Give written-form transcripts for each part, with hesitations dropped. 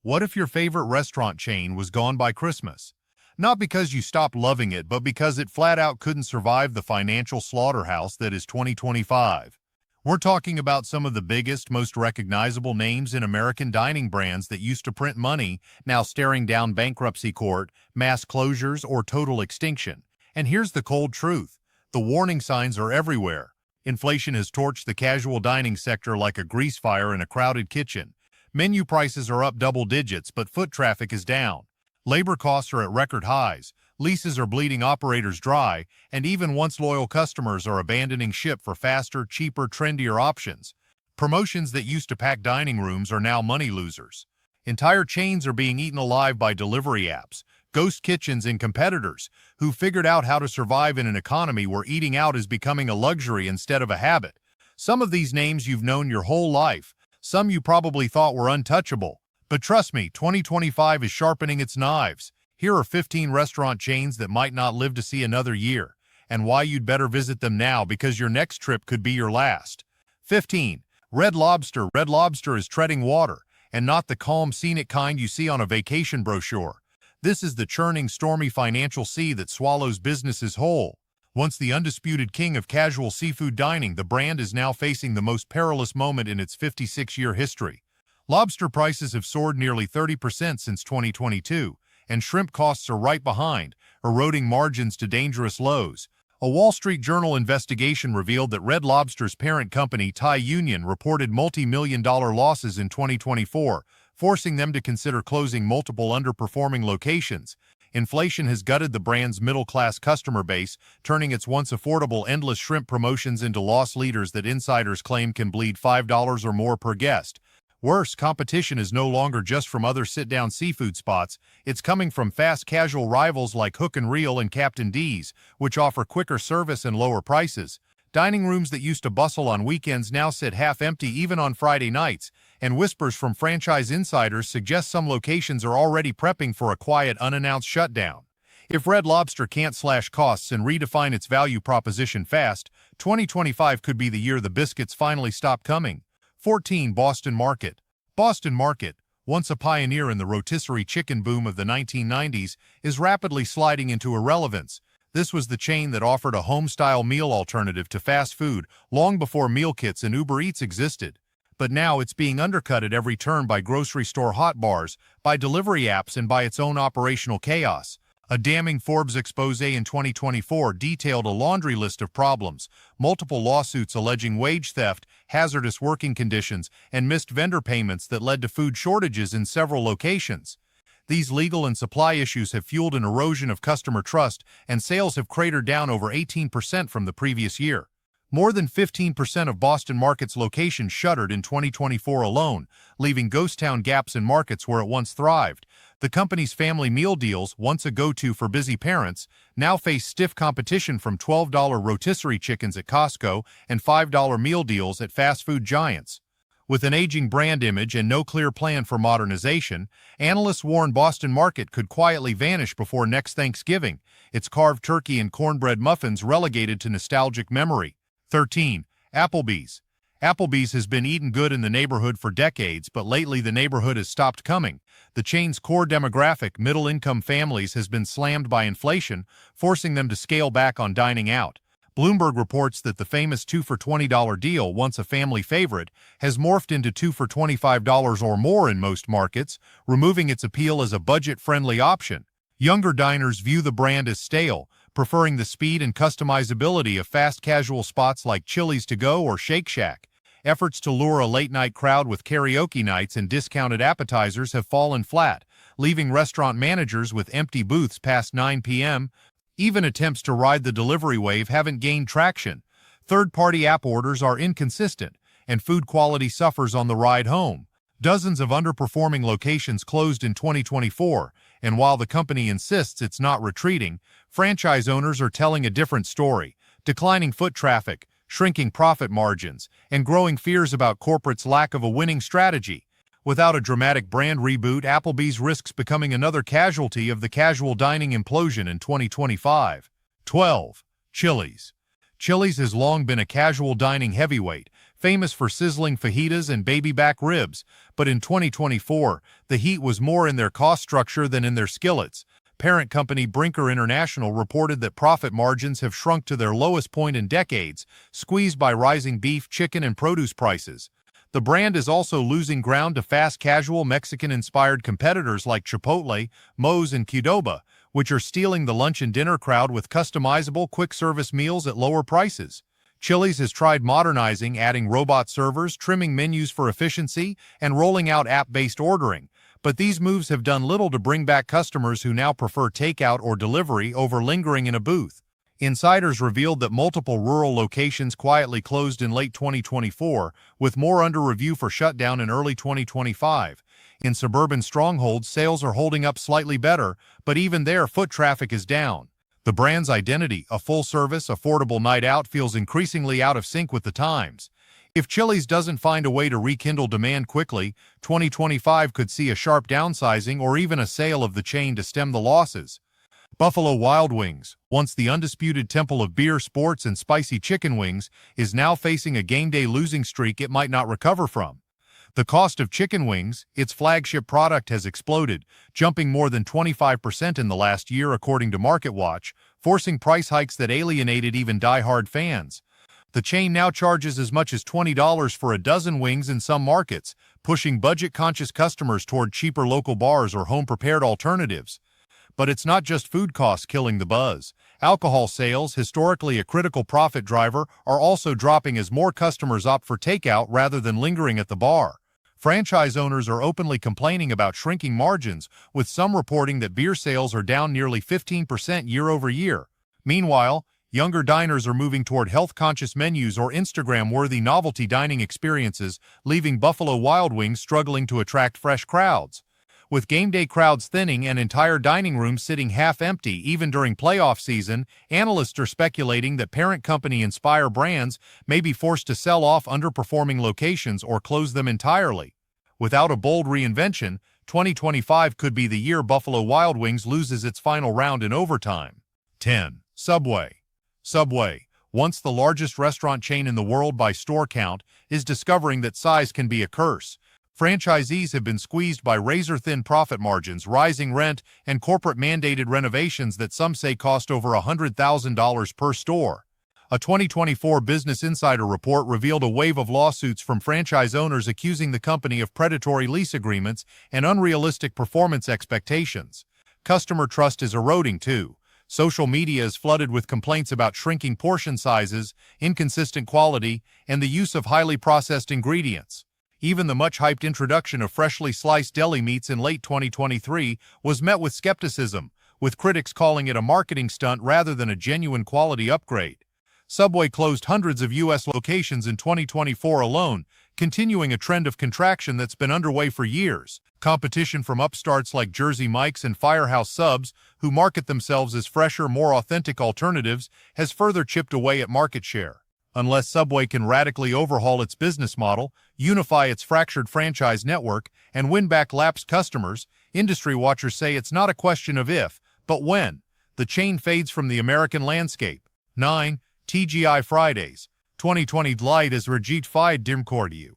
What if your favorite restaurant chain was gone by Christmas? Not because you stopped loving it, but because it flat out couldn't survive the financial slaughterhouse that is 2025. We're talking about some of the biggest, most recognizable names in American dining brands that used to print money, now staring down bankruptcy court, mass closures, or total extinction. And here's the cold truth. The warning signs are everywhere. Inflation has torched the casual dining sector like a grease fire in a crowded kitchen. Menu prices are up double digits, but foot traffic is down. Labor costs are at record highs, leases are bleeding operators dry, and even once loyal customers are abandoning ship for faster, cheaper, trendier options. Promotions that used to pack dining rooms are now money losers. Entire chains are being eaten alive by delivery apps, ghost kitchens, and competitors who figured out how to survive in an economy where eating out is becoming a luxury instead of a habit. Some of these names you've known your whole life, some you probably thought were untouchable. But trust me, 2025 is sharpening its knives. Here are 15 restaurant chains that might not live to see another year, and why you'd better visit them now because your next trip could be your last. 15. Red Lobster. Red Lobster is treading water, and not the calm, scenic kind you see on a vacation brochure. This is the churning, stormy financial sea that swallows businesses whole. Once the undisputed king of casual seafood dining, the brand is now facing the most perilous moment in its 56-year history. Lobster prices have soared nearly 30% since 2022, and shrimp costs are right behind, eroding margins to dangerous lows. A Wall Street Journal investigation revealed that Red Lobster's parent company, Thai Union, reported multi-million-dollar losses in 2024, forcing them to consider closing multiple underperforming locations. Inflation has gutted the brand's middle-class customer base, turning its once affordable endless shrimp promotions into loss leaders that insiders claim can bleed $5 or more per guest. Worse, competition is no longer just from other sit-down seafood spots, it's coming from fast casual rivals like Hook and Reel and Captain D's, which offer quicker service and lower prices. Dining rooms that used to bustle on weekends now sit half-empty even on Friday nights, and whispers from franchise insiders suggest some locations are already prepping for a quiet, unannounced shutdown. If Red Lobster can't slash costs and redefine its value proposition fast, 2025 could be the year the biscuits finally stop coming. 14. Boston Market. Boston Market, once a pioneer in the rotisserie chicken boom of the 1990s, is rapidly sliding into irrelevance. This was the chain that offered a home-style meal alternative to fast food long before meal kits and Uber Eats existed. But now it's being undercut at every turn by grocery store hot bars, by delivery apps, and by its own operational chaos. A damning Forbes expose in 2024 detailed a laundry list of problems, multiple lawsuits alleging wage theft, hazardous working conditions, and missed vendor payments that led to food shortages in several locations. These legal and supply issues have fueled an erosion of customer trust, and sales have cratered down over 18% from the previous year. More than 15% of Boston Market's locations shuttered in 2024 alone, leaving ghost town gaps in markets where it once thrived. The company's family meal deals, once a go-to for busy parents, now face stiff competition from $12 rotisserie chickens at Costco and $5 meal deals at fast food giants. With an aging brand image and no clear plan for modernization, analysts warn Boston Market could quietly vanish before next Thanksgiving, its carved turkey and cornbread muffins relegated to nostalgic memory. 13. Applebee's. Applebee's has been eating good in the neighborhood for decades, but lately the neighborhood has stopped coming. The chain's core demographic, middle-income families, has been slammed by inflation, forcing them to scale back on dining out. Bloomberg reports that the famous 2 for $20 deal, once a family favorite, has morphed into 2 for $25 or more in most markets, removing its appeal as a budget-friendly option. Younger diners view the brand as stale, preferring the speed and customizability of fast casual spots like Chili's To Go or Shake Shack. Efforts to lure a late-night crowd with karaoke nights and discounted appetizers have fallen flat, leaving restaurant managers with empty booths past 9 p.m. Even attempts to ride the delivery wave haven't gained traction. Third-party app orders are inconsistent, and food quality suffers on the ride home. Dozens of underperforming locations closed in 2024, and while the company insists it's not retreating, franchise owners are telling a different story: declining foot traffic, shrinking profit margins, and growing fears about corporate's lack of a winning strategy. Without a dramatic brand reboot, Applebee's risks becoming another casualty of the casual dining implosion in 2025. 12. Chili's. Chili's has long been a casual dining heavyweight, famous for sizzling fajitas and baby back ribs, but in 2024, the heat was more in their cost structure than in their skillets. Parent company Brinker International reported that profit margins have shrunk to their lowest point in decades, squeezed by rising beef, chicken, and produce prices. The brand is also losing ground to fast-casual Mexican-inspired competitors like Chipotle, Moe's, and Qdoba, which are stealing the lunch and dinner crowd with customizable, quick-service meals at lower prices. Chili's has tried modernizing, adding robot servers, trimming menus for efficiency, and rolling out app-based ordering, but these moves have done little to bring back customers who now prefer takeout or delivery over lingering in a booth. Insiders revealed that multiple rural locations quietly closed in late 2024, with more under review for shutdown in early 2025. In suburban strongholds, sales are holding up slightly better, but even there, foot traffic is down. The brand's identity, a full-service, affordable night out, feels increasingly out of sync with the times. If Chili's doesn't find a way to rekindle demand quickly, 2025 could see a sharp downsizing or even a sale of the chain to stem the losses. Buffalo Wild Wings, once the undisputed temple of beer, sports, and spicy chicken wings, is now facing a game-day losing streak it might not recover from. The cost of chicken wings, its flagship product, has exploded, jumping more than 25% in the last year according to MarketWatch, forcing price hikes that alienated even die-hard fans. The chain now charges as much as $20 for a dozen wings in some markets, pushing budget-conscious customers toward cheaper local bars or home-prepared alternatives. But it's not just food costs killing the buzz. Alcohol sales, historically a critical profit driver, are also dropping as more customers opt for takeout rather than lingering at the bar. Franchise owners are openly complaining about shrinking margins, with some reporting that beer sales are down nearly 15% year over year. Meanwhile, younger diners are moving toward health-conscious menus or Instagram-worthy novelty dining experiences, leaving Buffalo Wild Wings struggling to attract fresh crowds. With game day crowds thinning and entire dining rooms sitting half-empty even during playoff season, analysts are speculating that parent company Inspire Brands may be forced to sell off underperforming locations or close them entirely. Without a bold reinvention, 2025 could be the year Buffalo Wild Wings loses its final round in overtime. 10. Subway. Subway, once the largest restaurant chain in the world by store count, is discovering that size can be a curse. Franchisees have been squeezed by razor-thin profit margins, rising rent, and corporate-mandated renovations that some say cost over $100,000 per store. A 2024 Business Insider report revealed a wave of lawsuits from franchise owners accusing the company of predatory lease agreements and unrealistic performance expectations. Customer trust is eroding, too. Social media is flooded with complaints about shrinking portion sizes, inconsistent quality, and the use of highly processed ingredients. Even the much-hyped introduction of freshly sliced deli meats in late 2023 was met with skepticism, with critics calling it a marketing stunt rather than a genuine quality upgrade. Subway closed hundreds of U.S. locations in 2024 alone, continuing a trend of contraction that's been underway for years. Competition from upstarts like Jersey Mike's and Firehouse Subs, who market themselves as fresher, more authentic alternatives, has further chipped away at market share. Unless Subway can radically overhaul its business model, unify its fractured franchise network, and win back lapsed customers, industry watchers say it's not a question of if, but when. The chain fades from the American landscape. 9. TGI Fridays. 2020 light as Rajit Fide Dimkordiu.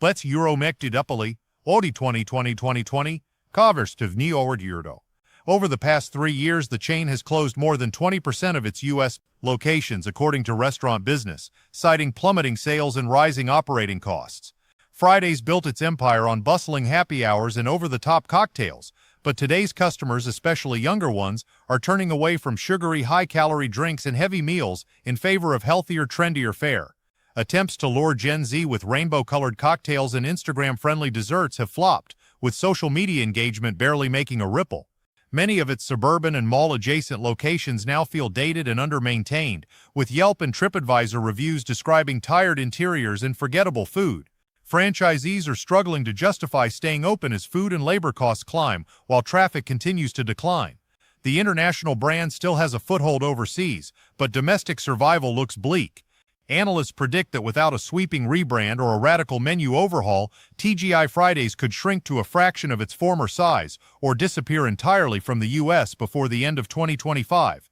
Let's Euromectidupoli, Odi 2020 Kaverstv Neowardurdo. Over the past 3 years, the chain has closed more than 20% of its U.S. locations, according to Restaurant Business, citing plummeting sales and rising operating costs. Fridays built its empire on bustling happy hours and over-the-top cocktails, but today's customers, especially younger ones, are turning away from sugary, high-calorie drinks and heavy meals in favor of healthier, trendier fare. Attempts to lure Gen Z with rainbow-colored cocktails and Instagram-friendly desserts have flopped, with social media engagement barely making a ripple. Many of its suburban and mall-adjacent locations now feel dated and under-maintained, with Yelp and TripAdvisor reviews describing tired interiors and forgettable food. Franchisees are struggling to justify staying open as food and labor costs climb while traffic continues to decline. The international brand still has a foothold overseas, but domestic survival looks bleak. Analysts predict that without a sweeping rebrand or a radical menu overhaul, TGI Fridays could shrink to a fraction of its former size or disappear entirely from the U.S. before the end of 2025.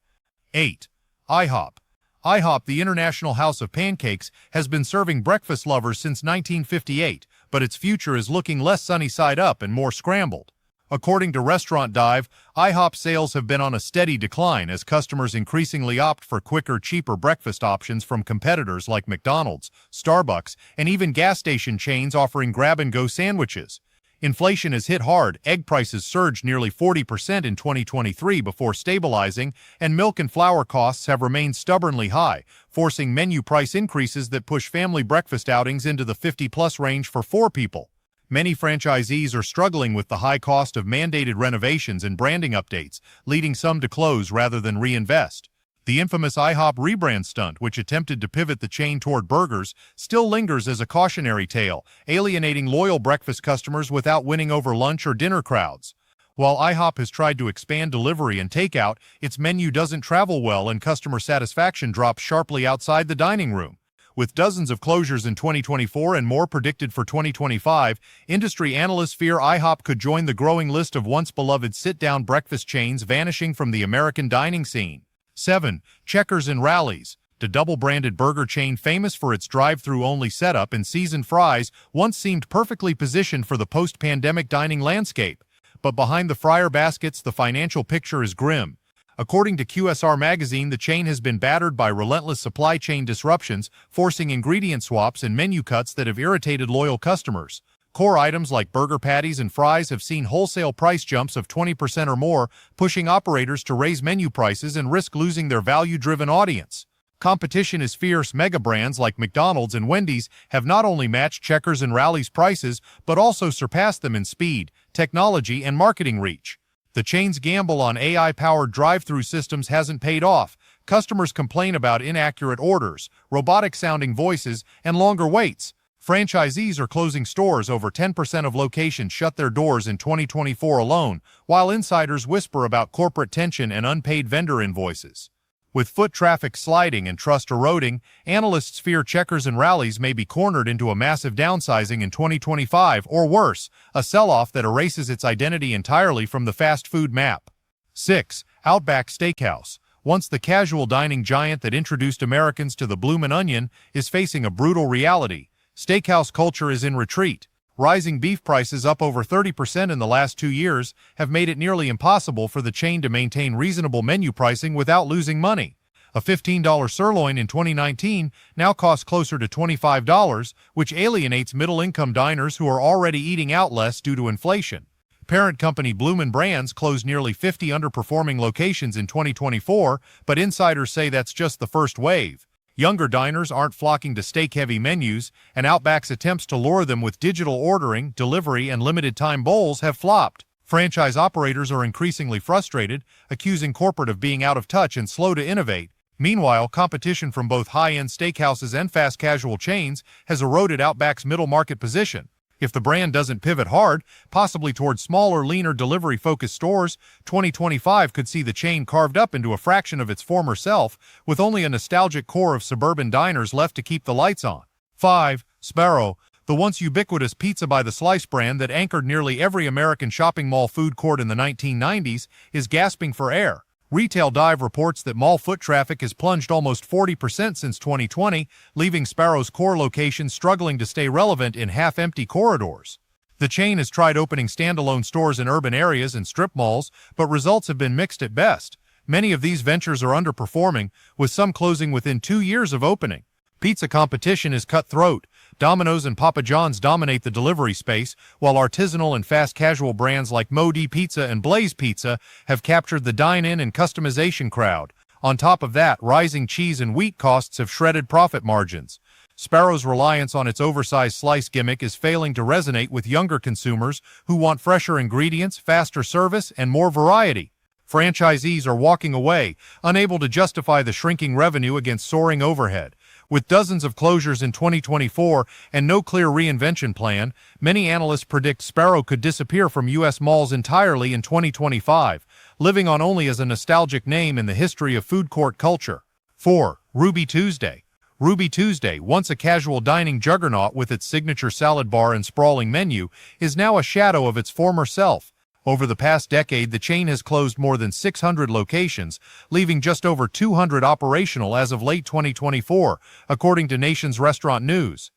8. IHOP. IHOP, the International House of Pancakes, has been serving breakfast lovers since 1958, but its future is looking less sunny side up and more scrambled. According to Restaurant Dive, IHOP sales have been on a steady decline as customers increasingly opt for quicker, cheaper breakfast options from competitors like McDonald's, Starbucks, and even gas station chains offering grab-and-go sandwiches. Inflation has hit hard. Egg prices surged nearly 40% in 2023 before stabilizing, and milk and flour costs have remained stubbornly high, forcing menu price increases that push family breakfast outings into the 50-plus range for 4 people. Many franchisees are struggling with the high cost of mandated renovations and branding updates, leading some to close rather than reinvest. The infamous IHOP rebrand stunt, which attempted to pivot the chain toward burgers, still lingers as a cautionary tale, alienating loyal breakfast customers without winning over lunch or dinner crowds. While IHOP has tried to expand delivery and takeout, its menu doesn't travel well and customer satisfaction drops sharply outside the dining room. With dozens of closures in 2024 and more predicted for 2025, industry analysts fear IHOP could join the growing list of once-beloved sit-down breakfast chains vanishing from the American dining scene. 7. Checkers and Rallies. The double-branded burger chain famous for its drive-through-only setup and seasoned fries once seemed perfectly positioned for the post-pandemic dining landscape. But behind the fryer baskets, the financial picture is grim. According to QSR magazine, the chain has been battered by relentless supply chain disruptions, forcing ingredient swaps and menu cuts that have irritated loyal customers. Core items like burger patties and fries have seen wholesale price jumps of 20% or more, pushing operators to raise menu prices and risk losing their value-driven audience. Competition is fierce. Mega brands like McDonald's and Wendy's have not only matched Checkers and Rally's prices, but also surpassed them in speed, technology, and marketing reach. The chain's gamble on AI-powered drive-through systems hasn't paid off. Customers complain about inaccurate orders, robotic-sounding voices, and longer waits. Franchisees are closing stores. Over 10% of locations shut their doors in 2024 alone, while insiders whisper about corporate tension and unpaid vendor invoices. With foot traffic sliding and trust eroding, analysts fear Checkers and Rallies may be cornered into a massive downsizing in 2025, or worse, a sell-off that erases its identity entirely from the fast food map. 6. Outback Steakhouse. Once the casual dining giant that introduced Americans to the bloomin' onion is facing a brutal reality. Steakhouse culture is in retreat. Rising beef prices, up over 30% in the last 2 years, have made it nearly impossible for the chain to maintain reasonable menu pricing without losing money. A $15 sirloin in 2019 now costs closer to $25, which alienates middle-income diners who are already eating out less due to inflation. Parent company Bloomin' Brands closed nearly 50 underperforming locations in 2024, but insiders say that's just the first wave. Younger diners aren't flocking to steak-heavy menus, and Outback's attempts to lure them with digital ordering, delivery, and limited-time bowls have flopped. Franchise operators are increasingly frustrated, accusing corporate of being out of touch and slow to innovate. Meanwhile, competition from both high-end steakhouses and fast-casual chains has eroded Outback's middle-market position. If the brand doesn't pivot hard, possibly towards smaller, leaner, delivery-focused stores, 2025 could see the chain carved up into a fraction of its former self, with only a nostalgic core of suburban diners left to keep the lights on. 5. Sparrow. The once ubiquitous pizza by the slice brand that anchored nearly every American shopping mall food court in the 1990s is gasping for air. Retail Dive reports that mall foot traffic has plunged almost 40% since 2020, leaving Sparrow's core locations struggling to stay relevant in half-empty corridors. The chain has tried opening standalone stores in urban areas and strip malls, but results have been mixed at best. Many of these ventures are underperforming, with some closing within 2 years of opening. Pizza competition is cutthroat. Domino's and Papa John's dominate the delivery space, while artisanal and fast-casual brands like Modi Pizza and Blaze Pizza have captured the dine-in and customization crowd. On top of that, rising cheese and wheat costs have shredded profit margins. Sparrow's reliance on its oversized slice gimmick is failing to resonate with younger consumers who want fresher ingredients, faster service, and more variety. Franchisees are walking away, unable to justify the shrinking revenue against soaring overhead. With dozens of closures in 2024 and no clear reinvention plan, many analysts predict Sparrow could disappear from U.S. malls entirely in 2025, living on only as a nostalgic name in the history of food court culture. 4. Ruby Tuesday. Ruby Tuesday, once a casual dining juggernaut with its signature salad bar and sprawling menu, is now a shadow of its former self. Over the past decade, the chain has closed more than 600 locations, leaving just over 200 operational as of late 2024, according to Nation's Restaurant News.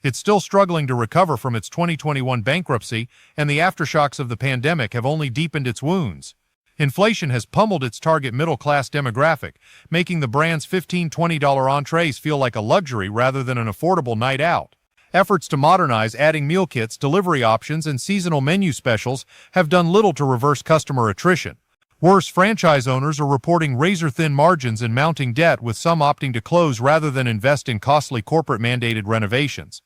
It's still struggling to recover from its 2021 bankruptcy, and the aftershocks of the pandemic have only deepened its wounds. Inflation has pummeled its target middle-class demographic, making the brand's $15–20 entrees feel like a luxury rather than an affordable night out. Efforts to modernize, adding meal kits, delivery options, and seasonal menu specials have done little to reverse customer attrition. Worse, franchise owners are reporting razor-thin margins and mounting debt, with some opting to close rather than invest in costly corporate-mandated renovations.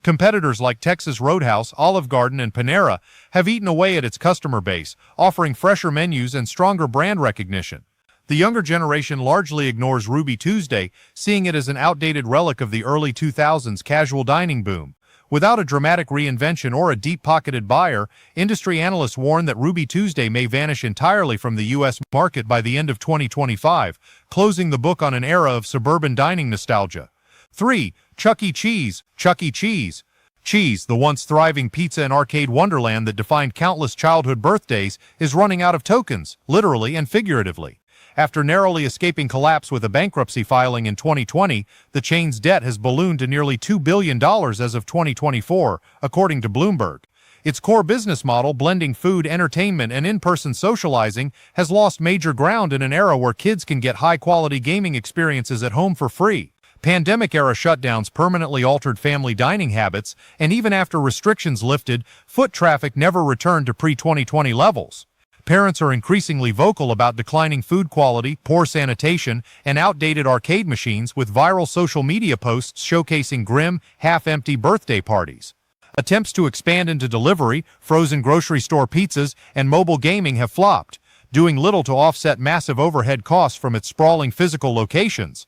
Competitors like Texas Roadhouse, Olive Garden, and Panera have eaten away at its customer base, offering fresher menus and stronger brand recognition. The younger generation largely ignores Ruby Tuesday, seeing it as an outdated relic of the early 2000s casual dining boom. Without a dramatic reinvention or a deep-pocketed buyer, industry analysts warn that Ruby Tuesday may vanish entirely from the U.S. market by the end of 2025, closing the book on an era of suburban dining nostalgia. 3. Chuck E. Cheese. Chuck E. Cheese. Cheese, the once thriving pizza and arcade wonderland that defined countless childhood birthdays, is running out of tokens, literally and figuratively. After narrowly escaping collapse with a bankruptcy filing in 2020, the chain's debt has ballooned to nearly $2 billion as of 2024, according to Bloomberg. Its core business model, blending food, entertainment, and in-person socializing, has lost major ground in an era where kids can get high-quality gaming experiences at home for free. Pandemic-era shutdowns permanently altered family dining habits, and even after restrictions lifted, foot traffic never returned to pre-2020 levels. Parents are increasingly vocal about declining food quality, poor sanitation, and outdated arcade machines, with viral social media posts showcasing grim, half-empty birthday parties. Attempts to expand into delivery, frozen grocery store pizzas, and mobile gaming have flopped, doing little to offset massive overhead costs from its sprawling physical locations.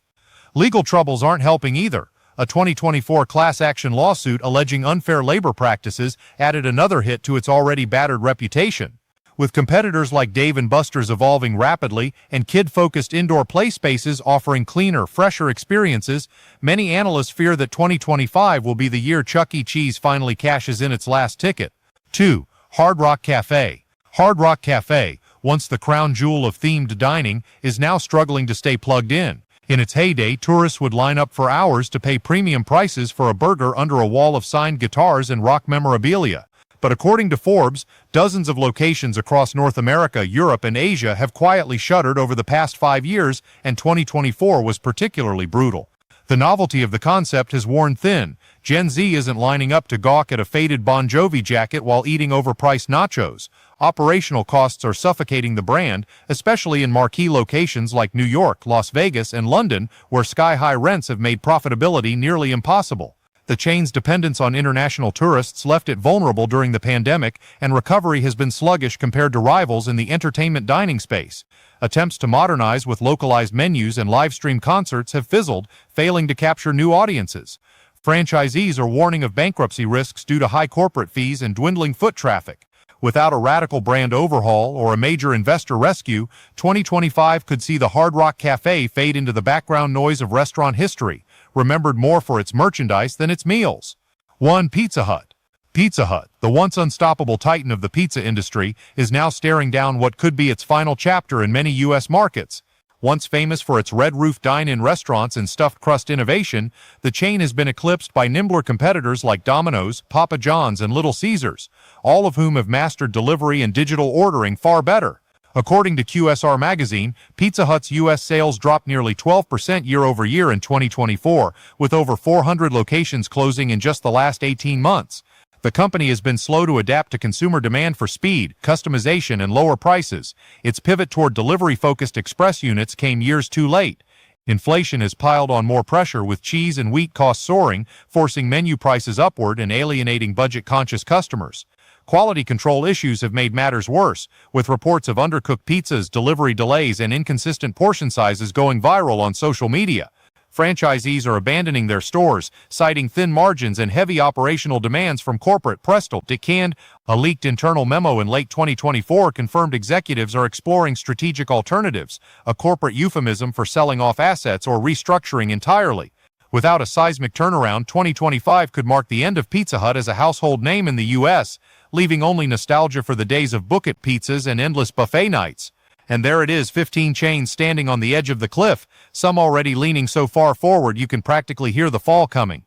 Legal troubles aren't helping either. A 2024 class action lawsuit alleging unfair labor practices added another hit to its already battered reputation. With competitors like Dave & Buster's evolving rapidly and kid-focused indoor play spaces offering cleaner, fresher experiences, many analysts fear that 2025 will be the year Chuck E. Cheese finally cashes in its last ticket. 2. Hard Rock Cafe. Hard Rock Cafe, once the crown jewel of themed dining, is now struggling to stay plugged in. In its heyday, tourists would line up for hours to pay premium prices for a burger under a wall of signed guitars and rock memorabilia. But according to Forbes, dozens of locations across North America, Europe, and Asia have quietly shuttered over the past 5 years, and 2024 was particularly brutal. The novelty of the concept has worn thin. Gen Z isn't lining up to gawk at a faded Bon Jovi jacket while eating overpriced nachos. Operational costs are suffocating the brand, especially in marquee locations like New York, Las Vegas, and London, where sky-high rents have made profitability nearly impossible. The chain's dependence on international tourists left it vulnerable during the pandemic, and recovery has been sluggish compared to rivals in the entertainment dining space. Attempts to modernize with localized menus and live-stream concerts have fizzled, failing to capture new audiences. Franchisees are warning of bankruptcy risks due to high corporate fees and dwindling foot traffic. Without a radical brand overhaul or a major investor rescue, 2025 could see the Hard Rock Cafe fade into the background noise of restaurant history, remembered more for its merchandise than its meals. 1. Pizza Hut. Pizza Hut, the once unstoppable titan of the pizza industry, is now staring down what could be its final chapter in many U.S. markets. Once famous for its red-roof dine-in restaurants and stuffed crust innovation, the chain has been eclipsed by nimbler competitors like Domino's, Papa John's, and Little Caesars, all of whom have mastered delivery and digital ordering far better. According to QSR magazine, Pizza Hut's U.S. sales dropped nearly 12% year-over-year in 2024, with over 400 locations closing in just the last 18 months. The company has been slow to adapt to consumer demand for speed, customization, and lower prices. Its pivot toward delivery-focused express units came years too late. Inflation has piled on more pressure, with cheese and wheat costs soaring, forcing menu prices upward and alienating budget-conscious customers. Quality control issues have made matters worse, with reports of undercooked pizzas, delivery delays, and inconsistent portion sizes going viral on social media. Franchisees are abandoning their stores, citing thin margins and heavy operational demands from corporate press. A leaked internal memo in late 2024 confirmed executives are exploring strategic alternatives, a corporate euphemism for selling off assets or restructuring entirely. Without a seismic turnaround, 2025 could mark the end of Pizza Hut as a household name in the U.S., leaving only nostalgia for the days of book-it pizzas and endless buffet nights. And there it is, 15 chains standing on the edge of the cliff, some already leaning so far forward you can practically hear the fall coming.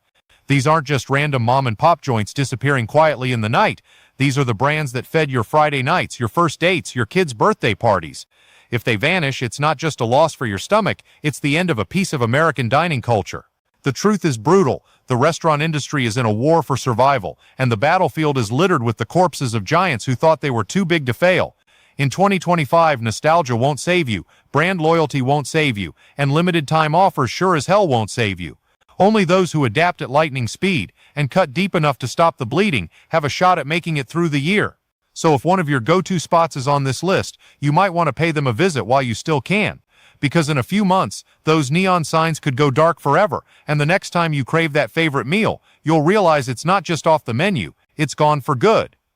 These aren't just random mom-and-pop joints disappearing quietly in the night. These are the brands that fed your Friday nights, your first dates, your kids' birthday parties. If they vanish, it's not just a loss for your stomach, it's the end of a piece of American dining culture. The truth is brutal. The restaurant industry is in a war for survival, and the battlefield is littered with the corpses of giants who thought they were too big to fail. In 2025, nostalgia won't save you, brand loyalty won't save you, and limited time offers sure as hell won't save you. Only those who adapt at lightning speed and cut deep enough to stop the bleeding have a shot at making it through the year. So if one of your go-to spots is on this list, you might want to pay them a visit while you still can. Because in a few months, those neon signs could go dark forever, and the next time you crave that favorite meal, you'll realize it's not just off the menu, it's gone for good.